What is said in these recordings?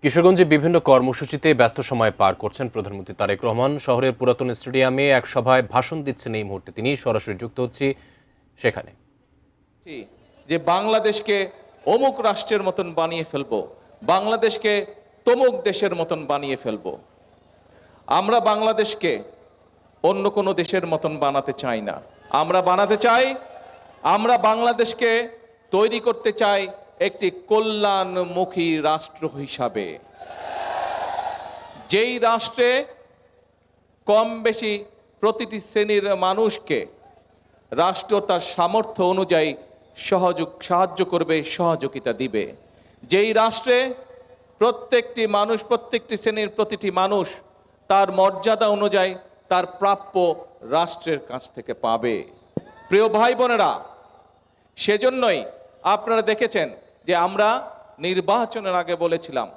কিশোরগঞ্জে বিভিন্ন কর্মসূচিতে ব্যস্ত সময় পার করছেন প্রধানমন্ত্রী তারেক রহমান। শহরের পুরাতন স্টেডিয়ামে এক সভায় ভাষণ দিচ্ছেন এই মুহূর্তে তিনি। সরাসরি যুক্ত হচ্ছি সেখানে। যে বাংলাদেশকে অমুক রাষ্ট্রের মতন বানিয়ে ফেলবো, বাংলাদেশকে তমুক দেশের মতন বানিয়ে ফেলবো। আমরা বাংলাদেশকে অন্য কোনো দেশের মতন বানাতে চাই না। আমরা বাংলাদেশকে তৈরি করতে চাই একটি কল্যাণমুখী রাষ্ট্র হিসাবে, যেই রাষ্ট্রে কম বেশি প্রতিটি শ্রেণীর মানুষকে রাষ্ট্র তার সামর্থ্য অনুযায়ী সাহায্য করবে, সহযোগিতা দিবে। যেই রাষ্ট্রে প্রত্যেকটি মানুষ, প্রত্যেকটি শ্রেণীর প্রতিটি মানুষ তার মর্যাদা অনুযায়ী তার প্রাপ্য রাষ্ট্রের কাছ থেকে পাবে। প্রিয় ভাই বোনেরা, সেজন্যই আপনারা দেখেছেন যে আমরা নির্বাচনের আগে বলেছিলাম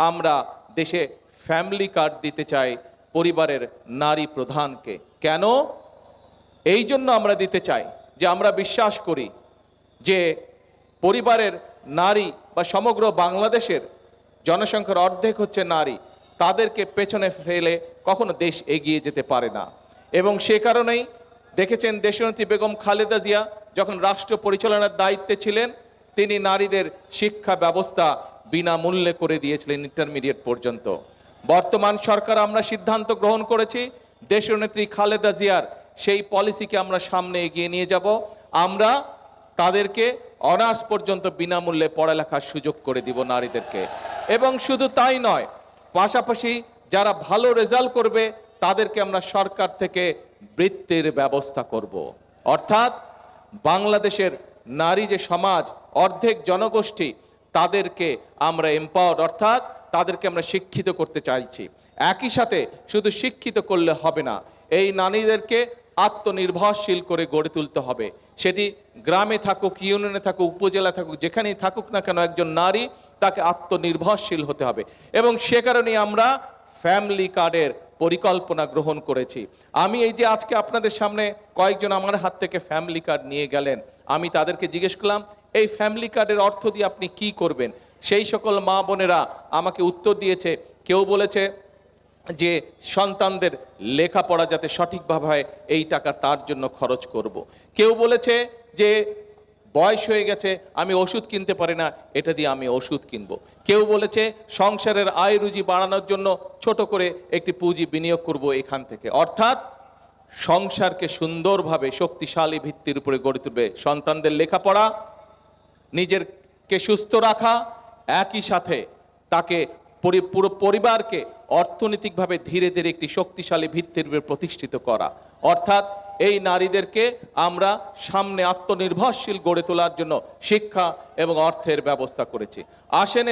আমরা দেশে ফ্যামিলি কার্ড দিতে চাই পরিবারের নারী প্রধানকে। কেন? এই জন্য আমরা দিতে চাই যে আমরা বিশ্বাস করি যে পরিবারের নারী বা সমগ্র বাংলাদেশের জনসংখ্যার অর্ধেক হচ্ছে নারী, তাদেরকে পেছনে ফেলে কখনো দেশ এগিয়ে যেতে পারে না। এবং সে কারণেই দেখেছেন দেশনেত্রী বেগম খালেদা জিয়া যখন রাষ্ট্র পরিচালনার দায়িত্বে ছিলেন, তিনি নারীদের শিক্ষা ব্যবস্থা বিনামূল্যে করে দিয়েছিলেন ইন্টারমিডিয়েট পর্যন্ত। বর্তমান সরকার আমরা সিদ্ধান্ত গ্রহণ করেছি দেশনেত্রী খালেদা জিয়ার সেই পলিসিকে আমরা সামনে এগিয়ে নিয়ে যাব। আমরা তাদেরকে অনার্স পর্যন্ত বিনামূল্যে পড়ালেখার সুযোগ করে দিব নারীদেরকে। এবং শুধু তাই নয়, পাশাপাশি যারা ভালো রেজাল্ট করবে তাদেরকে আমরা সরকার থেকে বৃত্তির ব্যবস্থা করব। অর্থাৎ বাংলাদেশের নারী যে সমাজ, অর্ধেক জনগোষ্ঠী, তাদেরকে আমরা এম্পাওয়ার্ড, অর্থাৎ তাদেরকে আমরা শিক্ষিত করতে চাইছি। একই সাথে শুধু শিক্ষিত করলে হবে না, এই নারীদেরকে আত্মনির্ভরশীল করে গড়ে তুলতে হবে। সেটি গ্রামে থাকুক, ইউনিয়নে থাকুক, উপজেলা থাকুক, যেখানেই থাকুক না কেন, একজন নারী তাকে আত্মনির্ভরশীল হতে হবে। এবং সে কারণেই আমরা ফ্যামিলি কার্ডের পরিকল্পনা গ্রহণ করেছি। আমি এই যে আজকে আপনাদের সামনে কয়েকজন আমার হাত থেকে ফ্যামিলি কার্ড নিয়ে গেলেন, আমি তাদেরকে জিজ্ঞেস করলাম এই ফ্যামিলি কার্ডের অর্থ দিয়ে আপনি কি করবেন। সেই সকল মা বোনেরা আমাকে উত্তর দিয়েছে। কেউ বলেছে যে সন্তানদের লেখাপড়া যাতে সঠিকভাবে হয় এই টাকা তার জন্য খরচ করব। কেউ বলেছে যে বয়স হয়ে গেছে, আমি ওষুধ কিনতে পারি না, এটা দিয়ে আমি ওষুধ কিনবো। কেউ বলেছে সংসারের আয় রুজি বাড়ানোর জন্য ছোট করে একটি পুঁজি বিনিয়োগ করব এখান থেকে। অর্থাৎ সংসারকে সুন্দরভাবে শক্তিশালী ভিত্তির উপরে গড়ে তুলবে, সন্তানদের লেখাপড়া, নিজেরকে সুস্থ রাখা, একই সাথে তাকে পুরো পরিবারকে অর্থনৈতিকভাবে ধীরে ধীরে একটি শক্তিশালী ভিত্তির উপরে প্রতিষ্ঠিত করা। অর্থাৎ এই নারীদেরকে আমরা সামনে আত্মনির্ভরশীল গড়ে তোলার জন্য শিক্ষা এবং অর্থের ব্যবস্থা করেছি। আসেন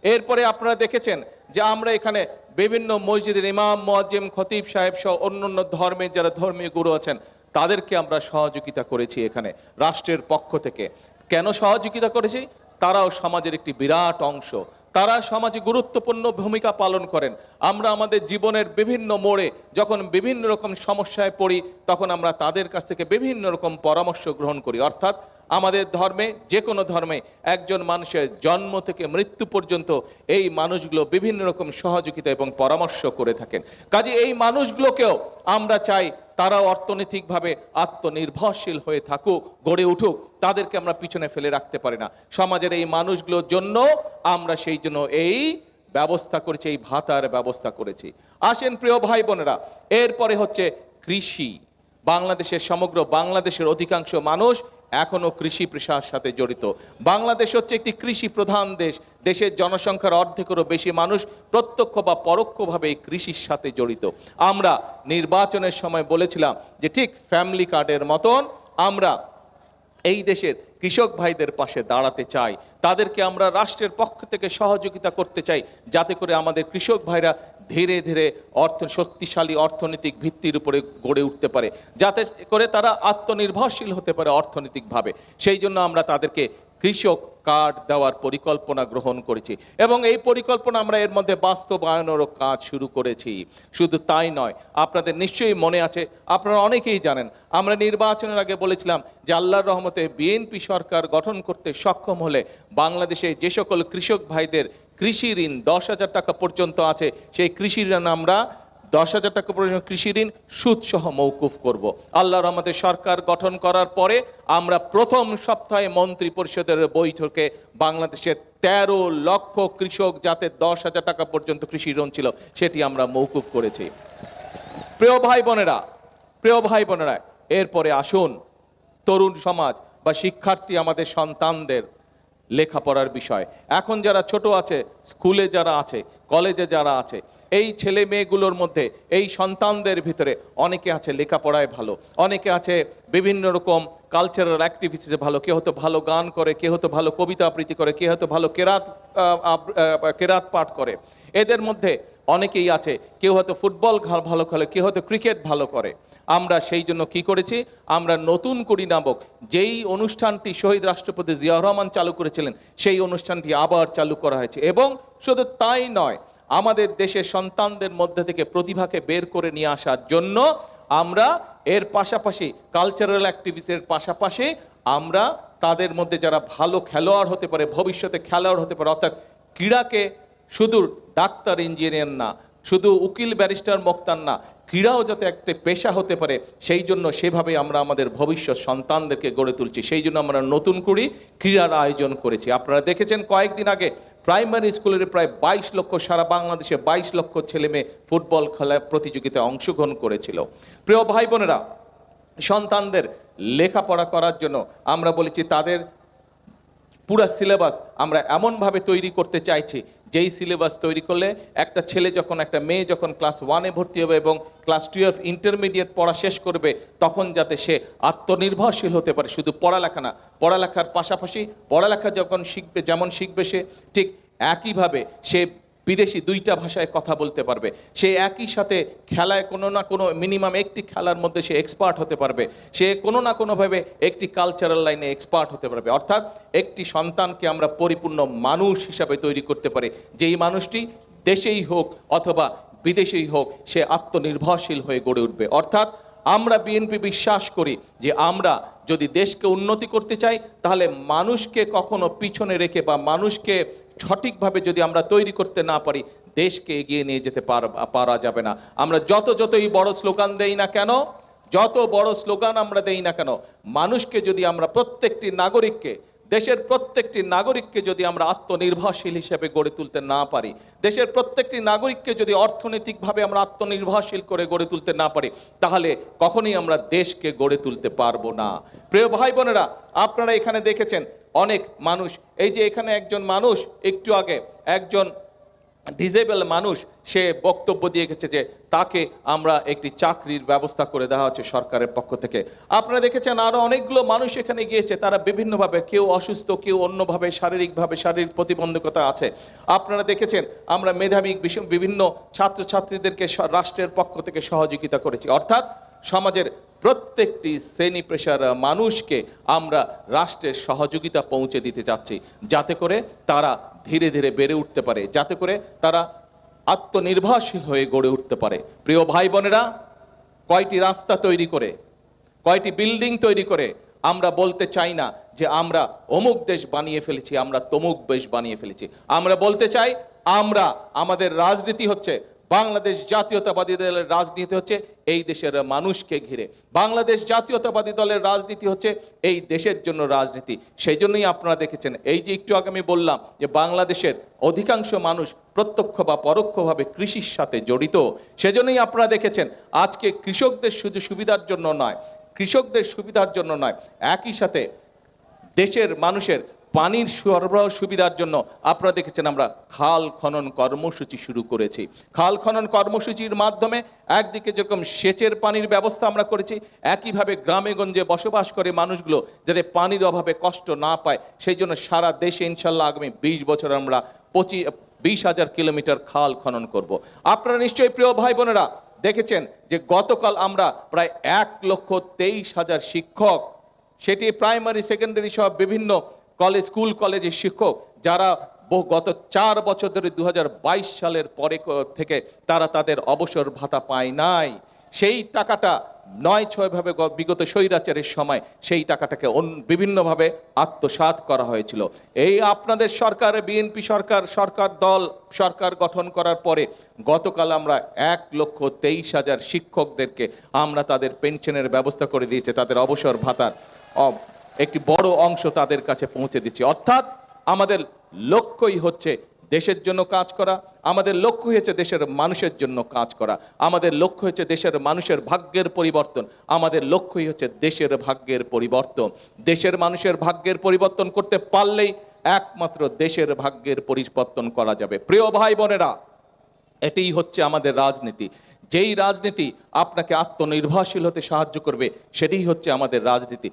এরপরে আপনারা দেখেছেন যে আমরা এখানে বিভিন্ন মসজিদের ইমাম, মুয়াজ্জিম, খতিব সাহেব সহ অন্যান্য ধর্মের যারা ধর্মীয় গুরু আছেন তাদেরকে আমরা সহযোগিতা করেছি এখানে রাষ্ট্রের পক্ষ থেকে। কেন সহযোগিতা করেছি? তারাও সমাজের একটি বিরাট অংশ, তারা সমাজে গুরুত্বপূর্ণ ভূমিকা পালন করেন। আমরা আমাদের জীবনের বিভিন্ন মোড়ে যখন বিভিন্ন রকম সমস্যায় পড়ি, তখন আমরা তাদের কাছ থেকে বিভিন্ন রকম পরামর্শ গ্রহণ করি। অর্থাৎ আমাদের ধর্মে, যে কোনো ধর্মে, একজন মানুষের জন্ম থেকে মৃত্যু পর্যন্ত এই মানুষগুলো বিভিন্ন রকম সহযোগিতা এবং পরামর্শ করে থাকেন। কাজে এই মানুষগুলোকেও আমরা চাই তারাও অর্থনৈতিকভাবে আত্মনির্ভরশীল হয়ে থাকুক, গড়ে উঠুক, তাদেরকে আমরা পিছনে ফেলে রাখতে পারি না। সমাজের এই মানুষগুলোর জন্য আমরা সেই জন্য এই ব্যবস্থা করেছি, এই ভাতার ব্যবস্থা করেছি। আসেন প্রিয় ভাই বোনেরা, এরপরে হচ্ছে কৃষি। সমগ্র বাংলাদেশের অধিকাংশ মানুষ এখনো কৃষি পেশার সাথে জড়িত। বাংলাদেশ হচ্ছে একটি কৃষি প্রধান দেশ। দেশের জনসংখ্যার অর্ধেকেরও বেশি মানুষ প্রত্যক্ষ বা পরোক্ষভাবে এই কৃষির সাথে জড়িত। আমরা নির্বাচনের সময় বলেছিলাম যে ঠিক ফ্যামিলি কার্ডের মতন আমরা এই দেশের কৃষক ভাইদের পাশে দাঁড়াতে চাই, তাদেরকে আমরা রাষ্ট্রের পক্ষ থেকে সহযোগিতা করতে চাই, যাতে করে আমাদের কৃষক ভাইরা ধীরে ধীরে শক্তিশালী অর্থনৈতিক ভিত্তির উপরে গড়ে উঠতে পারে, যাতে করে তারা আত্মনির্ভরশীল হতে পারে অর্থনৈতিকভাবে। সেই জন্য আমরা তাদেরকে কৃষক কার্ড দেওয়ার পরিকল্পনা গ্রহণ করেছি এবং এই পরিকল্পনা আমরা এর মধ্যে বাস্তবায়নেরও কাজ শুরু করেছি। শুধু তাই নয়, আপনাদের নিশ্চয়ই মনে আছে, আপনারা অনেকেই জানেন, আমরা নির্বাচনের আগে বলেছিলাম যে আল্লাহর রহমতে বিএনপি সরকার গঠন করতে সক্ষম হলে বাংলাদেশে যে সকল কৃষক ভাইদের কৃষি ঋণ 10,000 টাকা পর্যন্ত আছে, সেই কৃষি ঋণ আমরা 10,000 টাকা পর্যন্ত কৃষি ঋণ সুদ সহ মৌকুফ করব। আল্লাহর আমাদের সরকার গঠন করার পরে আমরা প্রথম সপ্তাহে মন্ত্রী পরিষদের বৈঠকে বাংলাদেশের 13 লক্ষ কৃষক যাতে 10,000 টাকা পর্যন্ত কৃষি ঋণ ছিল সেটি আমরা মৌকুফ করেছি। প্রিয় ভাই বোনেরা, এরপরে আসুন তরুণ সমাজ বা শিক্ষার্থী আমাদের সন্তানদের লেখাপড়ার বিষয়। এখন যারা ছোট আছে, স্কুলে যারা আছে, কলেজে যারা আছে, এই ছেলে মেয়েগুলোর মধ্যে এই সন্তানদের ভিতরে অনেকে আছে লেখাপড়ায় ভালো, অনেকে আছে বিভিন্ন রকম কালচারাল অ্যাক্টিভিটিসে ভালো, কেউ হয়তো ভালো গান করে, কেউ হয়তো ভালো কবিতা আবৃত্তি করে, কেউ হয়তো ভালো কেরাত পাঠ করে। এদের মধ্যে অনেকেই আছে, কেউ হয়তো ফুটবল ভালো খেলে, কেউ হয়তো ক্রিকেট ভালো করে। আমরা সেই জন্য কি করেছি, আমরা নতুন কুড়ি নামক যেই অনুষ্ঠানটি শহীদ রাষ্ট্রপতি জিয়াউর রহমান চালু করেছিলেন সেই অনুষ্ঠানটি আবার চালু করা হয়েছে। এবং শুধু তাই নয়, আমাদের দেশের সন্তানদের মধ্যে থেকে প্রতিভাকে বের করে নিয়ে আসার জন্য আমরা এর পাশাপাশি কালচারাল অ্যাক্টিভিটিসের পাশাপাশি আমরা তাদের মধ্যে যারা ভালো খেলোয়াড় হতে পারে, ভবিষ্যতে খেলোয়াড় হতে পারে, অর্থাৎ ক্রীড়াকে শুধু ডাক্তার ইঞ্জিনিয়ার না, শুধু উকিল ব্যারিস্টার মোক্তার না, ক্রীড়াও যাতে একটা পেশা হতে পারে সেই জন্য সেভাবে আমরা আমাদের ভবিষ্যৎ সন্তানদেরকে গড়ে তুলছি। সেই জন্য আমরা নতুন করে ক্রীড়ার আয়োজন করেছি। আপনারা দেখেছেন কয়েকদিন আগে প্রাইমারি স্কুলের প্রায় 22 লক্ষ, সারা বাংলাদেশে 22 লক্ষ ছেলে মেয়ে ফুটবল খেলা প্রতিযোগিতায় অংশগ্রহণ করেছিল। প্রিয় ভাই বোনেরা, সন্তানদের লেখাপড়া করার জন্য আমরা বলেছি তাদের পুরা সিলেবাস আমরা এমনভাবে তৈরি করতে চাইছি যেই সিলেবাস তৈরি করলে একটা ছেলে যখন, একটা মেয়ে যখন ক্লাস 1-এ ভর্তি হবে এবং ক্লাস 12 ইন্টারমিডিয়েট পড়া শেষ করবে তখন যাতে সে আত্মনির্ভরশীল হতে পারে। শুধু পড়ালেখা না, পড়ালেখার পাশাপাশি পড়ালেখা যখন শিখবে, যেমন শিখবে সে ঠিক একইভাবে সে বিদেশি 2টা ভাষায় কথা বলতে পারবে, সে একই সাথে খেলায় কোনো না কোনো মিনিমাম একটি খেলার মধ্যে সে এক্সপার্ট হতে পারবে, সে কোনো না কোনোভাবে একটি কালচারাল লাইনে এক্সপার্ট হতে পারবে। অর্থাৎ একটি সন্তানকে আমরা পরিপূর্ণ মানুষ হিসাবে তৈরি করতে পারি, যেই মানুষটি দেশেই হোক অথবা বিদেশেই হোক সে আত্মনির্ভরশীল হয়ে গড়ে উঠবে। অর্থাৎ আমরা বিএনপি বিশ্বাস করি যে আমরা যদি দেশকে উন্নতি করতে চাই তাহলে মানুষকে কখনো পিছনে রেখে বা মানুষকে সঠিকভাবে যদি আমরা তৈরি করতে না পারি দেশকে এগিয়ে নিয়ে যেতে পারা যাবে না। আমরা যতই বড় স্লোগান দেই না কেন, যত বড় স্লোগান আমরা দেই না কেন, মানুষকে যদি আমরা প্রত্যেকটি নাগরিককে, দেশের প্রত্যেকটি নাগরিককে যদি আমরা আত্মনির্ভরশীল হিসেবে গড়ে তুলতে না পারি, দেশের প্রত্যেকটি নাগরিককে যদি অর্থনৈতিকভাবে আমরা আত্মনির্ভরশীল করে গড়ে তুলতে না পারি তাহলে কখনোই আমরা দেশকে গড়ে তুলতে পারবো না। প্রিয় ভাই বোনেরা, আপনারা এখানে দেখেছেন অনেক মানুষ, এই যে এখানে একজন মানুষ একটু আগে একজন ডিসেবল মানুষ সে বক্তব্য দিয়ে গেছে যে তাকে আমরা একটি চাকরির ব্যবস্থা করে দেওয়া হচ্ছে সরকারের পক্ষ থেকে। আপনারা দেখেছেন আরো অনেকগুলো মানুষ এখানে গিয়েছে, তারা বিভিন্নভাবে, কেউ অসুস্থ, কেউ অন্যভাবে শারীরিক প্রতিবন্ধকতা আছে। আপনারা দেখেছেন আমরা মেধাবী বিভিন্ন ছাত্রছাত্রীদেরকে রাষ্ট্রের পক্ষ থেকে সহযোগিতা করেছি। অর্থাৎ সমাজের প্রত্যেকটি শ্রেণী পেশার মানুষকে আমরা রাষ্ট্রের সহযোগিতা পৌঁছে দিতে যাচ্ছি যাতে করে তারা ধীরে ধীরে বেড়ে উঠতে পারে, যাতে করে তারা আত্মনির্ভরশীল হয়ে গড়ে উঠতে পারে। প্রিয় ভাই বোনেরা, কয়টি রাস্তা তৈরি করে, কয়টি বিল্ডিং তৈরি করে আমরা বলতে চাই না যে আমরা অমুক দেশ বানিয়ে ফেলেছি, আমরা তমুক দেশ বানিয়ে ফেলেছি। আমরা বলতে চাই আমাদের রাজনীতি হচ্ছে, বাংলাদেশ জাতীয়তাবাদী দলের রাজনীতি হচ্ছে এই দেশের মানুষকে ঘিরে, বাংলাদেশ জাতীয়তাবাদী দলের রাজনীতি হচ্ছে এই দেশের জন্য রাজনীতি। সেই জন্যই আপনারা দেখেছেন এই যে একটু আগে আমি বললাম যে বাংলাদেশের অধিকাংশ মানুষ প্রত্যক্ষ বা পরোক্ষভাবে কৃষির সাথে জড়িত। সেজন্যই আপনারা দেখেছেন আজকে কৃষকদের শুধু সুবিধার জন্য নয়, একই সাথে দেশের মানুষের পানির সরবরাহ সুবিধার জন্য আপনারা দেখেছেন আমরা খাল খনন কর্মসূচি শুরু করেছি। খাল খনন কর্মসূচির মাধ্যমে একদিকে যেরকম সেচের পানির ব্যবস্থা আমরা করেছি, একইভাবে গ্রামে গঞ্জে বসবাস করে মানুষগুলো যাতে পানির অভাবে কষ্ট না পায় সেই জন্য সারা দেশে ইনশাল্লাহ আগামী 20 বছর আমরা 20,000 কিলোমিটার খাল খনন করব। আপনারা নিশ্চয়ই প্রিয় ভাই বোনেরা দেখেছেন যে গতকাল আমরা প্রায় 1,23,000 শিক্ষক, সেটি প্রাইমারি সেকেন্ডারি সহ বিভিন্ন স্কুল কলেজের শিক্ষক যারা গত 4 বছর ধরে 2022 সালের পরে থেকে তারা তাদের অবসর ভাতা পায় নাই, সেই টাকাটা ভাবে বিগত স্বৈরাচারের সময় সেই টাকাটাকে বিভিন্নভাবে আত্মসাৎ করা হয়েছিল। এই আপনাদের সরকারে বিএনপি সরকার দল সরকার গঠন করার পরে গতকাল আমরা 1,23,000 শিক্ষকদেরকে আমরা তাদের পেনশনের ব্যবস্থা করে দিয়েছে, তাদের অবসর ভাতার একটি বড় অংশ তাদের কাছে পৌঁছে দিচ্ছি। অর্থাৎ আমাদের লক্ষ্যই হচ্ছে দেশের জন্য কাজ করা, আমাদের লক্ষ্য হচ্ছে দেশের মানুষের জন্য কাজ করা, আমাদের লক্ষ্য হচ্ছে দেশের মানুষের ভাগ্যের পরিবর্তন, আমাদের লক্ষ্যই হচ্ছে দেশের ভাগ্যের পরিবর্তন। দেশের মানুষের ভাগ্যের পরিবর্তন করতে পারলেই একমাত্র দেশের ভাগ্যের পরিবর্তন করা যাবে। প্রিয় ভাই বোনেরা, এটাই হচ্ছে আমাদের রাজনীতি। যেই রাজনীতি আপনাকে আত্মনির্ভরশীল হতে সাহায্য করবে, সেটাই হচ্ছে আমাদের রাজনীতি।